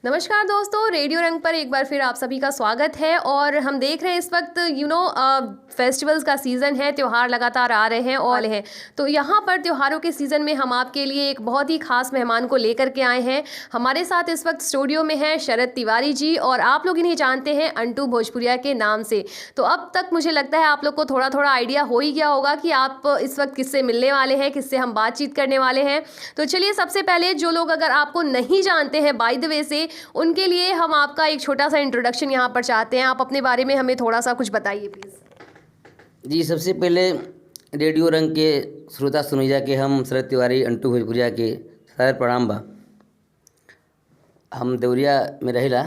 नमस्कार दोस्तों, रेडियो रंग पर एक बार फिर आप सभी का स्वागत है। और हम देख रहे हैं इस वक्त फेस्टिवल्स का सीज़न है, त्यौहार लगातार आ रहे हैं और हैं। तो यहाँ पर त्योहारों के सीज़न में हम आपके लिए एक बहुत ही खास मेहमान को लेकर के आए हैं। हमारे साथ इस वक्त स्टूडियो में हैं शरद तिवारी जी, और आप लोग इन्हें जानते हैं अंटू भोजपुरिया के नाम से। तो अब तक मुझे लगता है आप लोग को थोड़ा थोड़ा आइडिया हो ही गया होगा कि आप इस वक्त किससे मिलने वाले हैं, किससे हम बातचीत करने वाले हैं। तो चलिए, सबसे पहले जो लोग अगर आपको नहीं जानते हैं बाय द वे से, उनके लिए हम आपका एक छोटा सा इंट्रोडक्शन यहाँ पर चाहते हैं। आप अपने बारे में हमें थोड़ा सा कुछ बताइए प्लीज़। जी, सबसे पहले रेडियो रंग के श्रोता सुनैया के हम शरद तिवारी अंटू भोजपुरिया के सादर प्रणाम बा। हम देवरिया में रहेला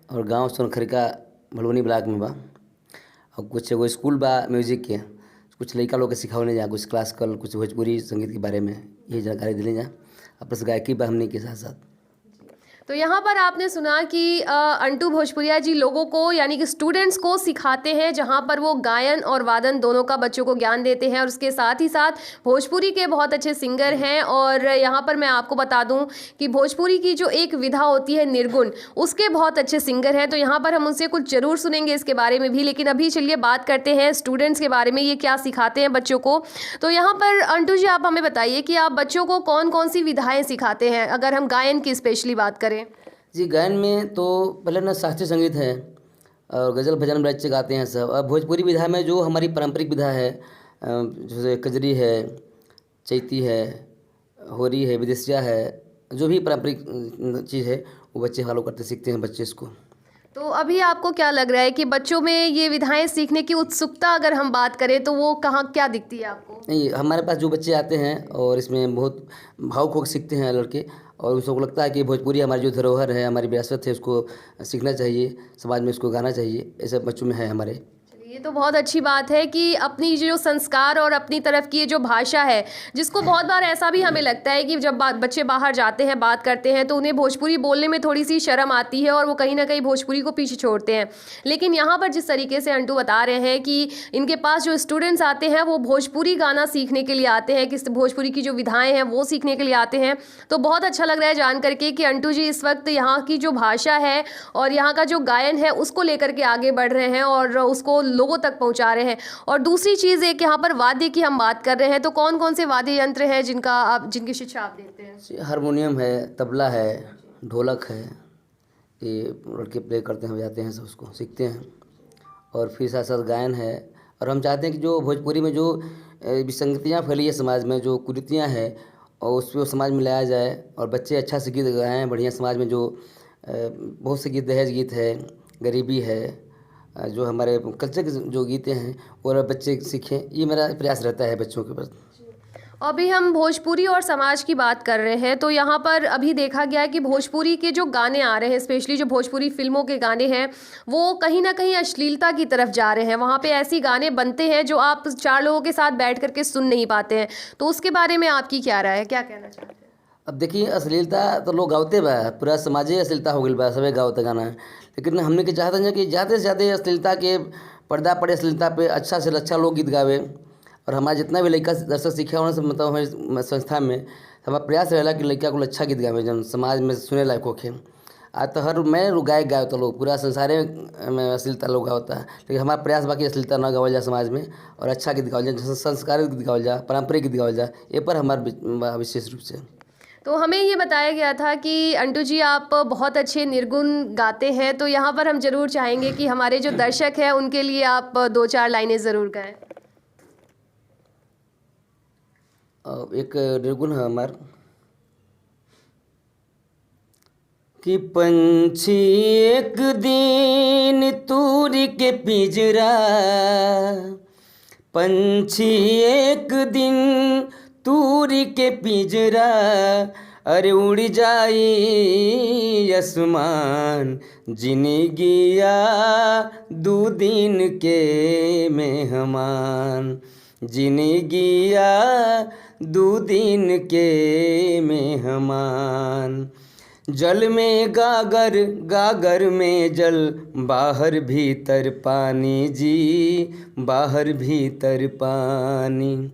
और गांव सोनखरिका भलवनी ब्लॉक में बा। और कुछ एगो स्कूल बा म्यूजिक के, कुछ लड़का लोग के सिखावने जा, कुछ क्लासिकल, कुछ भोजपुरी संगीत के बारे में ये जानकारी दिले जा। प्लस गायकी बा हमने के साथ साथ। तो यहाँ पर आपने सुना कि अंटू भोजपुरिया जी लोगों को यानी कि स्टूडेंट्स को सिखाते हैं, जहाँ पर वो गायन और वादन दोनों का बच्चों को ज्ञान देते हैं। और उसके साथ ही साथ भोजपुरी के बहुत अच्छे सिंगर हैं। और यहाँ पर मैं आपको बता दूँ कि भोजपुरी की जो एक विधा होती है निर्गुण, उसके बहुत अच्छे सिंगर हैं। तो यहाँ पर हम उनसे कुछ ज़रूर सुनेंगे इसके बारे में भी। लेकिन अभी चलिए बात करते हैं स्टूडेंट्स के बारे में, ये क्या सिखाते हैं बच्चों को। तो यहाँ पर अंटू जी, आप हमें बताइए कि आप बच्चों को कौन कौन सी विधाएँ सिखाते हैं, अगर हम गायन की स्पेशली बात करें। जी, गायन में तो पहले ना शास्त्रीय संगीत है और गज़ल भजन बच्चे गाते हैं सब। अब भोजपुरी विधा में जो हमारी पारंपरिक विधा है, जैसे कजरी है, चैती है, होरी है, विदेशिया है, जो भी पारंपरिक चीज़ है वो बच्चे फॉलो करते सीखते हैं बच्चे इसको। तो अभी आपको क्या लग रहा है कि बच्चों में ये विधाएं सीखने की उत्सुकता अगर हम बात करें तो वो कहाँ क्या दिखती है आपको? नहीं, हमारे पास जो बच्चे आते हैं और इसमें बहुत भावुक होकर सीखते हैं लड़के, और उनको लगता है कि भोजपुरी हमारी जो धरोहर है, हमारी विरासत है, उसको सीखना चाहिए, समाज में इसको गाना चाहिए। ऐसे बच्चों में है हमारे। ये तो बहुत अच्छी बात है कि अपनी जो संस्कार और अपनी तरफ की ये जो भाषा है, जिसको बहुत बार ऐसा भी हमें लगता है कि जब बच्चे बाहर जाते हैं, बात करते हैं, तो उन्हें भोजपुरी बोलने में थोड़ी सी शर्म आती है और वो कहीं ना कहीं भोजपुरी को पीछे छोड़ते हैं। लेकिन यहाँ पर जिस तरीके से अंटू बता रहे हैं कि इनके पास जो स्टूडेंट्स आते हैं वो भोजपुरी गाना सीखने के लिए आते हैं, किस भोजपुरी की जो विधाएँ हैं वो सीखने के लिए आते हैं। तो बहुत अच्छा लग रहा है जान करके कि अंटू जी इस वक्त यहाँ की जो भाषा है और यहाँ का जो गायन है उसको लेकर के आगे बढ़ रहे हैं और उसको लोगों तक पहुंचा रहे हैं। और दूसरी चीज़ एक यहाँ पर वाद्य की हम बात कर रहे हैं, तो कौन कौन से वाद्य यंत्र हैं जिनकी शिक्षा आप देते हैं? हारमोनियम है, तबला है, ढोलक है, ये लड़के प्ले करते हैं, बजाते हैं, सब उसको सीखते हैं। और फिर साथ साथ गायन है। और हम चाहते हैं कि जो भोजपुरी में जो विसंगतियाँ फैली है समाज में, जो कुरीतियाँ हैं, और उसको समाज में लाया जाए और बच्चे अच्छा से गीत गाएँ बढ़िया। समाज में जो बहुत से गीत, दहेज गीत है, गरीबी है, जो हमारे कल्चर के जो गीतें हैं और बच्चे सीखें, ये मेरा प्रयास रहता है बच्चों के पास। अभी हम भोजपुरी और समाज की बात कर रहे हैं, तो यहाँ पर अभी देखा गया है कि भोजपुरी के जो गाने आ रहे हैं, स्पेशली जो भोजपुरी फिल्मों के गाने हैं, वो कहीं ना कहीं अश्लीलता की तरफ जा रहे हैं। वहाँ पे ऐसी गाने बनते हैं जो आप चार लोगों के साथ बैठ करके सुन नहीं पाते हैं। तो उसके बारे में आपकी क्या राय है, क्या कहना चाहते हैं? अब देखिए, अश्लीलता तो लोग गाते बा, पूरा समाजे अश्लीलता हो गई बा, सबे गावते गाना है। लेकिन हमने के चाहते हैं कि ज़्यादा से ज़्यादा अश्लीलता के पर्दा पड़े, अश्लीलता पे अच्छा से अच्छा लोग गीत गावे। और हमारा जितना भी लड़का दर्शक सीखे उन्हें से मतलब हमारी संस्था में हमारा प्रयास रहेगा कि लड़का को अच्छा गीत गावे जन समाज में सुने लायक होके। आज तो हर मैं गायक गाए तो लोग पूरा संसारे में अश्लीलता लोग गाता है, लेकिन हमारा प्रयास बाकी अश्लीलता ना गावल जाए समाज में, और अच्छा गीत गावल जाए, संस्कारित गीत गावल जाए, पारंपरिक गीत गावल जाए, ये पर हमारा विशेष रूप से। तो हमें ये बताया गया था कि अंटू जी आप बहुत अच्छे निर्गुण गाते हैं। तो यहाँ पर हम ज़रूर चाहेंगे कि हमारे जो दर्शक हैं उनके लिए आप दो चार लाइनें ज़रूर गाएं। एक निर्गुण है हमार कि पंछी एक दिन तूरी के पिंजरा, पंछी एक दिन तूरी के पिंजरा, अरे उड़ जाई आसमान, जिंदगिया दू दिन के मेहमान, जिंदगिया दू दिन के मेहमान। जल में गागर, गागर में जल, बाहर भीतर पानी जी, बाहर भीतर पानी।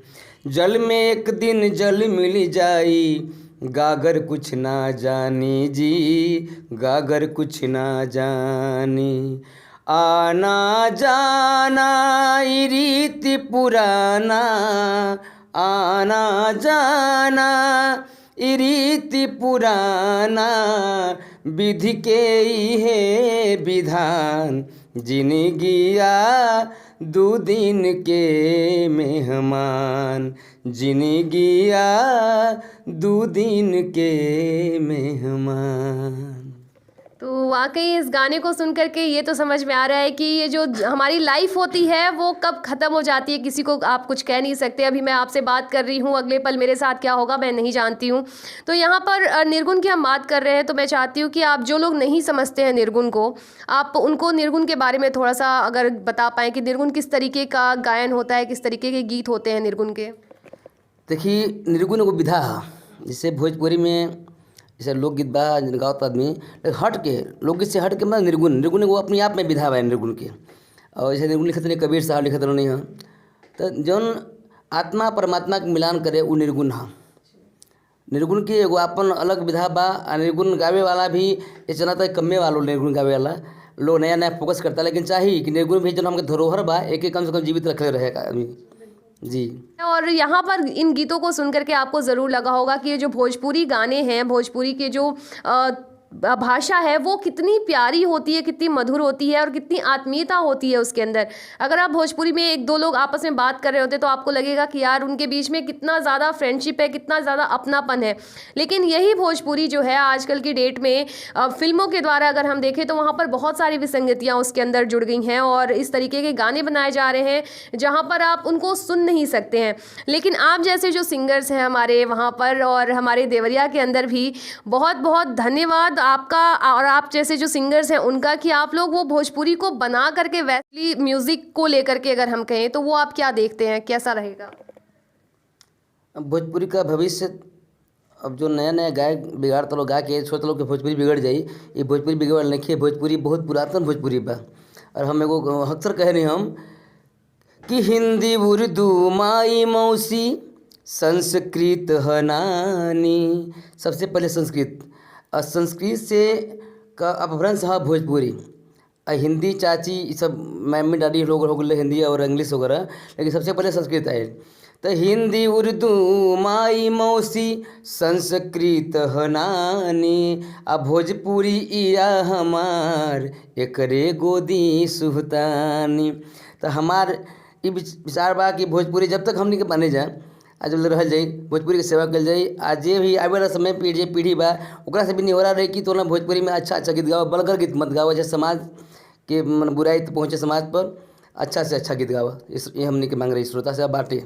जल में एक दिन जल मिल जाई, गागर कुछ ना जानी जी, गागर कुछ ना जानी। आना जाना ई रीति पुराना, आना जाना ई रीति पुराना, विधि के है विधान, जिनगिया दू दिन के मेहमान, जिनगिया दू दिन के मेहमान। तो वाकई इस गाने को सुन करके ये तो समझ में आ रहा है कि ये जो हमारी लाइफ होती है वो कब ख़त्म हो जाती है किसी को आप कुछ कह नहीं सकते। अभी मैं आपसे बात कर रही हूँ, अगले पल मेरे साथ क्या होगा मैं नहीं जानती हूँ। तो यहाँ पर निर्गुण की हम बात कर रहे हैं, तो मैं चाहती हूँ कि आप जो लोग नहीं समझते हैं निर्गुण को, आप उनको निर्गुण के बारे में थोड़ा सा अगर बता पाएँ कि निर्गुण किस तरीके का गायन होता है, किस तरीके के गीत होते हैं निर्गुण के। देखिए, निर्गुण एगो विधा जिसे भोजपुरी में जैसे लोकगीत बा गावत आदमी, लेकिन हट के लोकगीत से हट के मतलब निर्गुण एगो अपने आप में विधा बा निर्गुण के। और जैसे निर्गुण लिखत नहीं कबीर साहब लिखत नहीं है, तो जौन आत्मा परमात्मा के मिलान करे वो निर्गुण है। निर्गुण की एगो अपन अलग विधा बा। निर्गुण गावे वाला भी ये चला था कम्मे वालों निर्गुण गावे वाला लोग नया नया फोकस करता, लेकिन चाहिए कि निर्गुण भी जो हमके धरोहर बा एक कम से कम जीवित रखे रहेगा आदमी जी। और यहाँ पर इन गीतों को सुन करके आपको ज़रूर लगा होगा कि ये जो भोजपुरी गाने हैं, भोजपुरी के जो भाषा है वो कितनी प्यारी होती है, कितनी मधुर होती है और कितनी आत्मीयता होती है उसके अंदर। अगर आप भोजपुरी में एक दो लोग आपस में बात कर रहे होते तो आपको लगेगा कि यार उनके बीच में कितना ज़्यादा फ्रेंडशिप है, कितना ज़्यादा अपनापन है। लेकिन यही भोजपुरी जो है आजकल की डेट में फिल्मों के द्वारा अगर हम देखें तो वहाँ पर बहुत सारी विसंगतियाँ उसके अंदर जुड़ गई हैं और इस तरीके के गाने बनाए जा रहे हैं जहाँ पर आप उनको सुन नहीं सकते हैं। लेकिन आप जैसे जो सिंगर्स हैं हमारे वहाँ पर और हमारे देवरिया के अंदर भी बहुत बहुत धन्यवाद आपका और आप जैसे जो सिंगर्स हैं उनका कि आप लोग वो भोजपुरी को बना करके वैसे म्यूज़िक को लेकर के अगर हम कहें तो वो आप क्या देखते हैं, कैसा रहेगा? अब भोजपुरी का भविष्य, अब जो नया नया गायक बिगाड़ तो लोग गा के सोच लो कि भोजपुरी बिगड़ जाई, ये भोजपुरी बिगड़ नहीं है। भोजपुरी बहुत पुरातन भोजपुरी बा। और हम एगो अक्सर कह रहे हम कि हिंदी उर्दू माई मौसी संस्कृत है नानी। सबसे पहले संस्कृत, और संस्कृत से का अपभ्रंश है भोजपुरी। हिंदी चाची ये सब मम्मी डैडी लोग हो गए हिंदी और इंग्लिश वगैरह, लेकिन सबसे पहले संस्कृत है। तो हिंदी उर्दू माई मौसी संस्कृत है नानी, आ भोजपुरी इया हमार एकरे गोदी सुहतानी। तो हमार ये विचार बा कि भोजपुरी जब तक हमनी के बने जाए आज रह जाई, भोजपुरी की सेवा कल जाई। आज जे भी आवे वाला समय पीढ़ी बा ओकरा से भी निहोरा रही कि तो ना भोजपुरी में अच्छा अच्छा गीत गाओ, बलगर गीत मत गाओ, जैसे समाज के बुराई तो पहुँचे समाज पर, अच्छा से अच्छा गीत गाओ। ये हमने के मांग रही श्रोता से बाटे।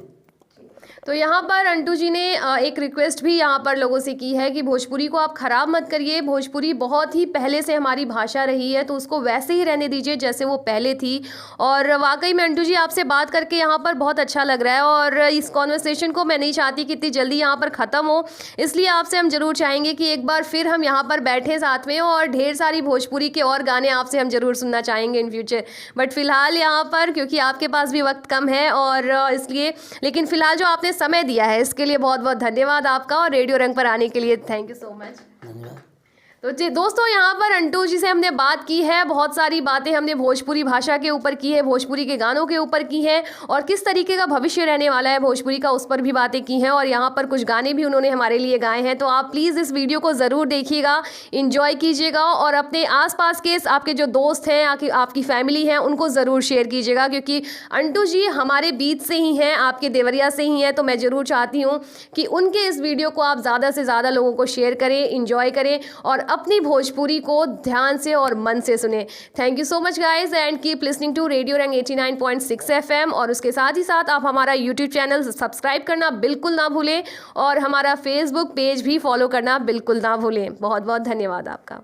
तो यहाँ पर अंटू जी ने एक रिक्वेस्ट भी यहाँ पर लोगों से की है कि भोजपुरी को आप ख़राब मत करिए। भोजपुरी बहुत ही पहले से हमारी भाषा रही है तो उसको वैसे ही रहने दीजिए जैसे वो पहले थी। और वाकई में अंटू जी आपसे बात करके यहाँ पर बहुत अच्छा लग रहा है और इस कॉन्वर्सेशन को मैं नहीं चाहती कि इतनी जल्दी यहाँ पर ख़त्म हो, इसलिए आपसे हम ज़रूर चाहेंगे कि एक बार फिर हम यहाँ पर बैठें साथ में और ढेर सारी भोजपुरी के और गाने आपसे हम ज़रूर सुनना चाहेंगे इन फ्यूचर। बट फ़िलहाल यहाँ पर क्योंकि आपके पास भी वक्त कम है और इसलिए, लेकिन फ़िलहाल जो आपने समय दिया है इसके लिए बहुत बहुत धन्यवाद आपका और रेडियो रंग पर आने के लिए थैंक यू सो मच। धन्यवाद। तो जी दोस्तों यहाँ पर अंटू जी से हमने बात की है, बहुत सारी बातें हमने भोजपुरी भाषा के ऊपर की है, भोजपुरी के गानों के ऊपर की है और किस तरीके का भविष्य रहने वाला है भोजपुरी का उस पर भी बातें की हैं और यहाँ पर कुछ गाने भी उन्होंने हमारे लिए गाए हैं। तो आप प्लीज़ इस वीडियो को ज़रूर देखिएगा, इंजॉय कीजिएगा और अपने आसपास के आपके जो दोस्त हैं आपकी फैमिली हैं उनको ज़रूर शेयर कीजिएगा क्योंकि अंटू जी हमारे बीच से ही हैं, आपके देवरिया से ही हैं। तो मैं ज़रूर चाहती हूँ कि उनके इस वीडियो को आप ज़्यादा से ज़्यादा लोगों को शेयर करें, इंजॉय करें और अपनी भोजपुरी को ध्यान से और मन से सुने। Thank you so much guys and keep listening to radio Rang 89.6 FM और उसके साथ ही साथ आप हमारा यूट्यूब चैनल सब्सक्राइब करना बिल्कुल ना भूलें और हमारा फेसबुक पेज भी फॉलो करना बिल्कुल ना भूलें। बहुत बहुत धन्यवाद आपका।